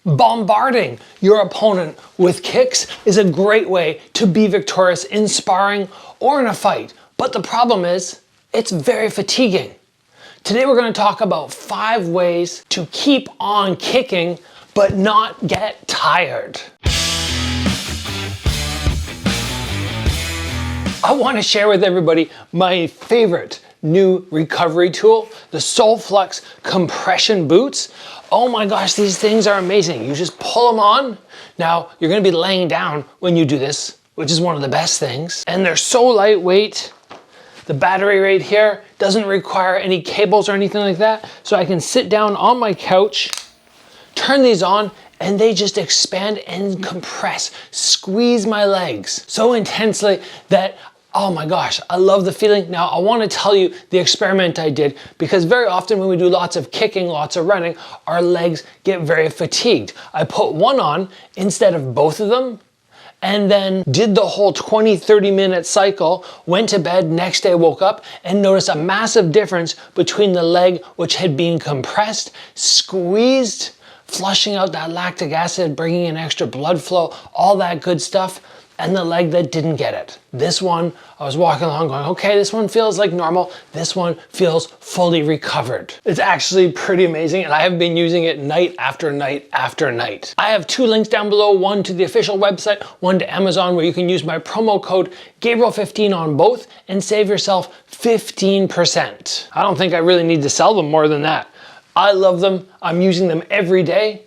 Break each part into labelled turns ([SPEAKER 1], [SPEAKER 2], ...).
[SPEAKER 1] Bombarding your opponent with kicks is a great way to be victorious in sparring or in a fight. But the problem is, it's very fatiguing. Today we're going to talk about 5 ways to keep on kicking but not get tired. I want to share with everybody my favorite new recovery tool, the SolFlex compression boots. Oh my gosh, these things are amazing. You just pull them on. Now, you're going to be laying down when you do this, which is one of the best things. And they're so lightweight. The battery right here doesn't require any cables or anything like that. So I can sit down on my couch, turn these on, and they just expand and compress, squeeze my legs so intensely that, oh my gosh, I love the feeling. Now, I want to tell you the experiment I did, because very often when we do lots of kicking, lots of running, our legs get very fatigued. I put one on instead of both of them, and then did the whole 20-30 minute cycle, went to bed, next day woke up and noticed a massive difference between the leg which had been compressed, squeezed, flushing out that lactic acid, bringing in extra blood flow, all that good stuff, and the leg that didn't get it. This one, I was walking along going, okay, this one feels like normal. This one feels fully recovered. It's actually pretty amazing, and I have been using it night after night after night. I have 2 links down below, one to the official website, one to Amazon, where you can use my promo code Gabriel15 on both and save yourself 15%. I don't think I really need to sell them more than that. I love them. I'm using them every day.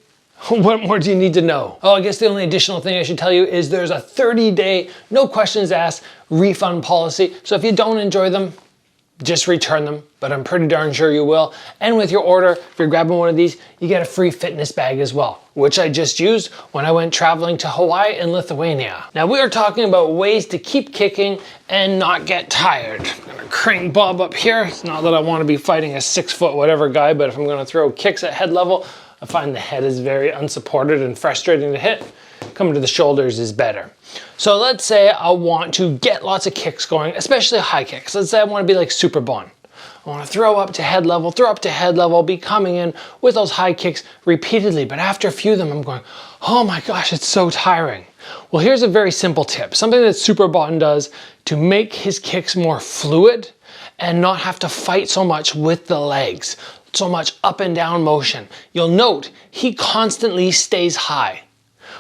[SPEAKER 1] What more do you need to know? Oh, I guess the only additional thing I should tell you is there's a 30-day, no questions asked refund policy. So if you don't enjoy them, just return them, but I'm pretty darn sure you will. And with your order, if you're grabbing one of these, you get a free fitness bag as well, which I just used when I went traveling to Hawaii and Lithuania. Now we are talking about ways to keep kicking and not get tired. I'm gonna crank Bob up here. It's not that I want to be fighting a 6-foot whatever guy, but if I'm gonna throw kicks at head level, I find the head is very unsupported and frustrating to hit. Coming to the shoulders is better. So let's say I want to get lots of kicks going, especially high kicks. Let's say I want to be like Super Bon. I want to throw up to head level, be coming in with those high kicks repeatedly. But after a few of them, I'm going, oh my gosh, it's so tiring. Well, here's a very simple tip. Something that Super Bon does to make his kicks more fluid and not have to fight so much with the legs, so much up and down motion. You'll note he constantly stays high,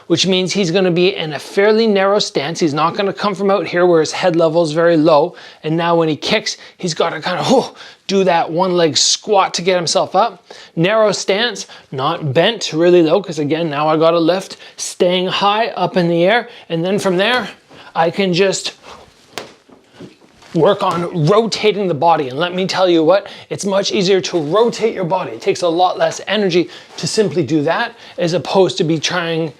[SPEAKER 1] which means he's going to be in a fairly narrow stance. He's not going to come from out here where his head level is very low. And now when he kicks, he's got to kind of do that one leg squat to get himself up. Narrow stance, not bent really low, because again, now I got to lift, staying high up in the air. And then from there, I can just work on rotating the body. And let me tell you what, it's much easier to rotate your body. It takes a lot less energy to simply do that as opposed to be trying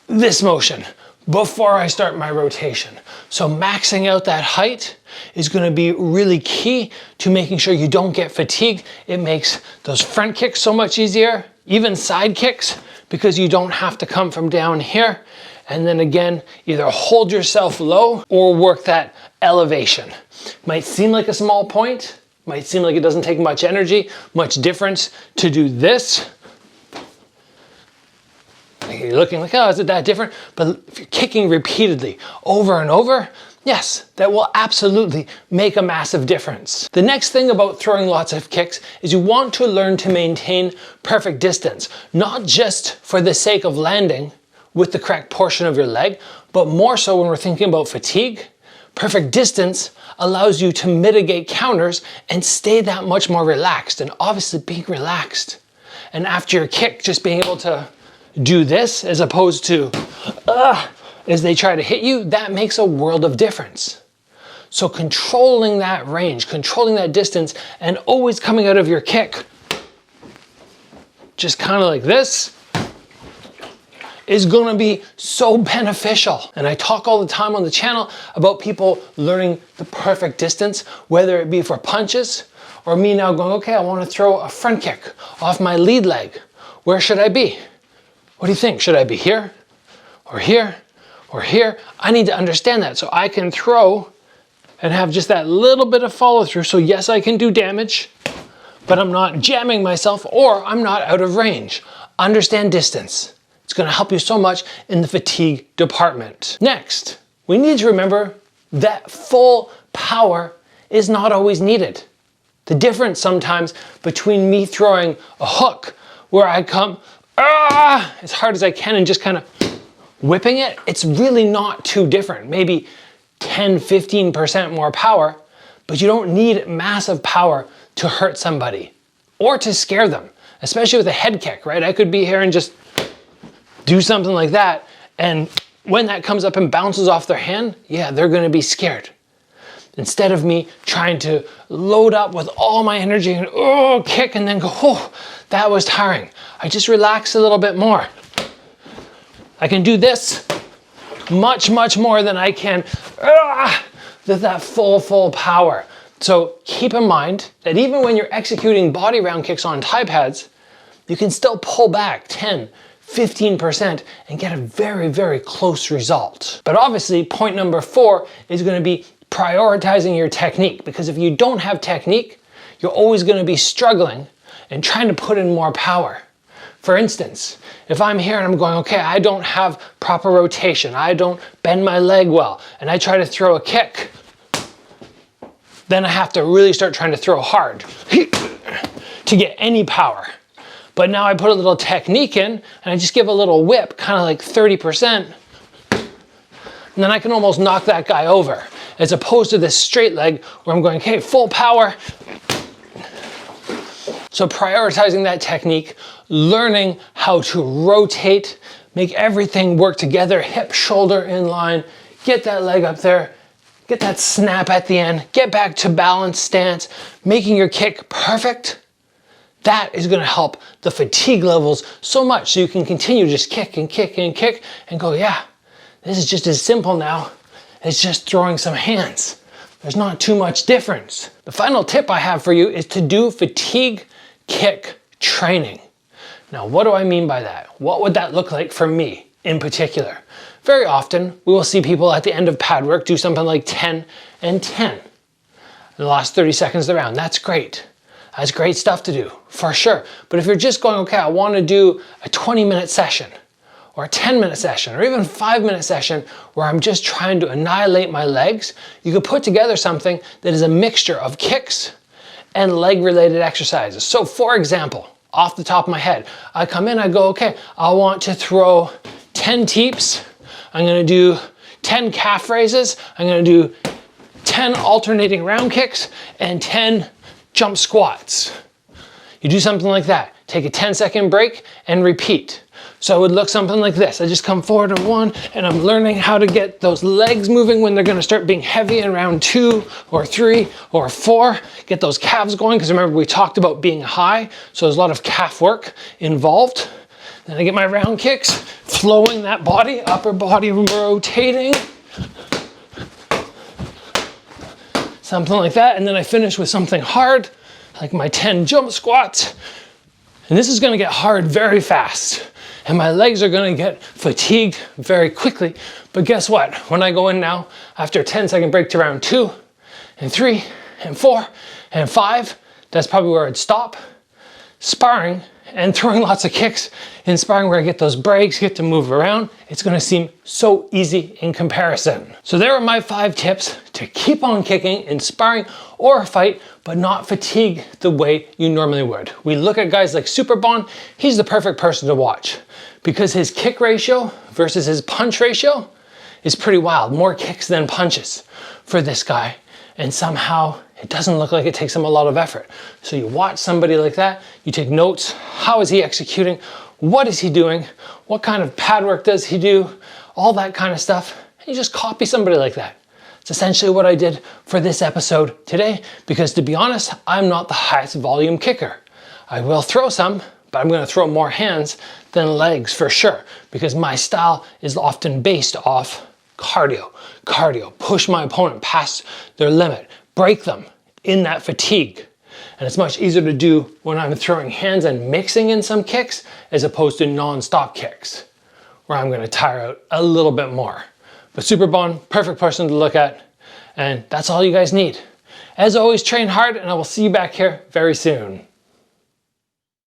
[SPEAKER 1] this motion before I start my rotation. So maxing out that height is going to be really key to making sure you don't get fatigued. It makes those front kicks so much easier, even side kicks, because you don't have to come from down here. And then again, either hold yourself low or work that elevation. Might seem like a small point, might seem like it doesn't take much energy, much difference to do this. You're looking like, oh, is it that different? But if you're kicking repeatedly over and over, yes, that will absolutely make a massive difference. The next thing about throwing lots of kicks is you want to learn to maintain perfect distance, not just for the sake of landing with the correct portion of your leg, but more so when we're thinking about fatigue. Perfect distance allows you to mitigate counters and stay that much more relaxed, and obviously being relaxed. And after your kick, just being able to do this as opposed to as they try to hit you, that makes a world of difference. So controlling that range, controlling that distance, and always coming out of your kick, just kind of like this, is going to be so beneficial. And I talk all the time on the channel about people learning the perfect distance, whether it be for punches or me now going, okay, I want to throw a front kick off my lead leg. Where should I be? What do you think? Should I be here or here or here? I need to understand that so I can throw and have just that little bit of follow through. So yes, I can do damage, but I'm not jamming myself or I'm not out of range. Understand distance. gonna help you so much in the fatigue department. Next, we need to remember that full power is not always needed. The difference sometimes between me throwing a hook where I come as hard as I can and just kind of whipping it, it's really not too different. Maybe 10-15% more power, but you don't need massive power to hurt somebody or to scare them, especially with a head kick, right? I could be here and just do something like that, and when that comes up and bounces off their hand, yeah, they're gonna be scared. Instead of me trying to load up with all my energy and kick and then go, oh, that was tiring. I just relax a little bit more. I can do this much, much more than I can with that full power. So keep in mind that even when you're executing body round kicks on Thai pads, you can still pull back 10-15% and get a very, very close result. But obviously, point number 4 is gonna be prioritizing your technique, because if you don't have technique, you're always gonna be struggling and trying to put in more power. For instance, if I'm here and I'm going, okay, I don't have proper rotation, I don't bend my leg well, and I try to throw a kick, then I have to really start trying to throw hard to get any power. But now I put a little technique in and I just give a little whip, kind of like 30%, and then I can almost knock that guy over, as opposed to this straight leg where I'm going, okay, full power. So prioritizing that technique, learning how to rotate, make everything work together, hip, shoulder in line, get that leg up there, get that snap at the end, get back to balanced stance, making your kick perfect. That is gonna help the fatigue levels so much, so you can continue to just kick and kick and kick and go, yeah, this is just as simple now as just throwing some hands. There's not too much difference. The final tip I have for you is to do fatigue kick training. Now, what do I mean by that? What would that look like for me in particular? Very often, we will see people at the end of pad work do something like 10 and 10 in the last 30 seconds of the round. That's great. That's great stuff to do, for sure. But if you're just going, okay, I want to do a 20-minute session, or a 10-minute session, or even 5-minute session where I'm just trying to annihilate my legs, you could put together something that is a mixture of kicks and leg-related exercises. So for example, off the top of my head, I come in, I go, okay, I want to throw 10 teeps, I'm gonna do 10 calf raises, I'm gonna do 10 alternating round kicks, and 10 jump squats. You do something like that. Take a 10-second break and repeat. So it would look something like this. I just come forward in 1 and I'm learning how to get those legs moving when they're gonna start being heavy in round 2 or 3 or 4. Get those calves going, because remember we talked about being high, so there's a lot of calf work involved. Then I get my round kicks, flowing that body, upper body rotating. Something like that, and then I finish with something hard, like my 10 jump squats. And this is gonna get hard very fast, and my legs are gonna get fatigued very quickly. But guess what? When I go in now, after a 10-second break to round 2, and 3, and 4, and 5, that's probably where I'd stop. Sparring and throwing lots of kicks in sparring where I get those breaks, get to move around, it's gonna seem so easy in comparison. So there are my 5 tips to keep on kicking in sparring or a fight, but not fatigue the way you normally would. We look at guys like Superbon, he's the perfect person to watch because his kick ratio versus his punch ratio is pretty wild. More kicks than punches for this guy, and somehow it doesn't look like it takes him a lot of effort. So you watch somebody like that, you take notes, how is he executing, what is he doing, what kind of pad work does he do, all that kind of stuff, and you just copy somebody like that. It's essentially what I did for this episode today, because to be honest, I'm not the highest volume kicker. I will throw some, but I'm gonna throw more hands than legs for sure, because my style is often based off cardio, push my opponent past their limit, break them in that fatigue. And it's much easier to do when I'm throwing hands and mixing in some kicks as opposed to non-stop kicks, where I'm gonna tire out a little bit more. But Superbon, perfect person to look at, and that's all you guys need. As always, train hard, and I will see you back here very soon.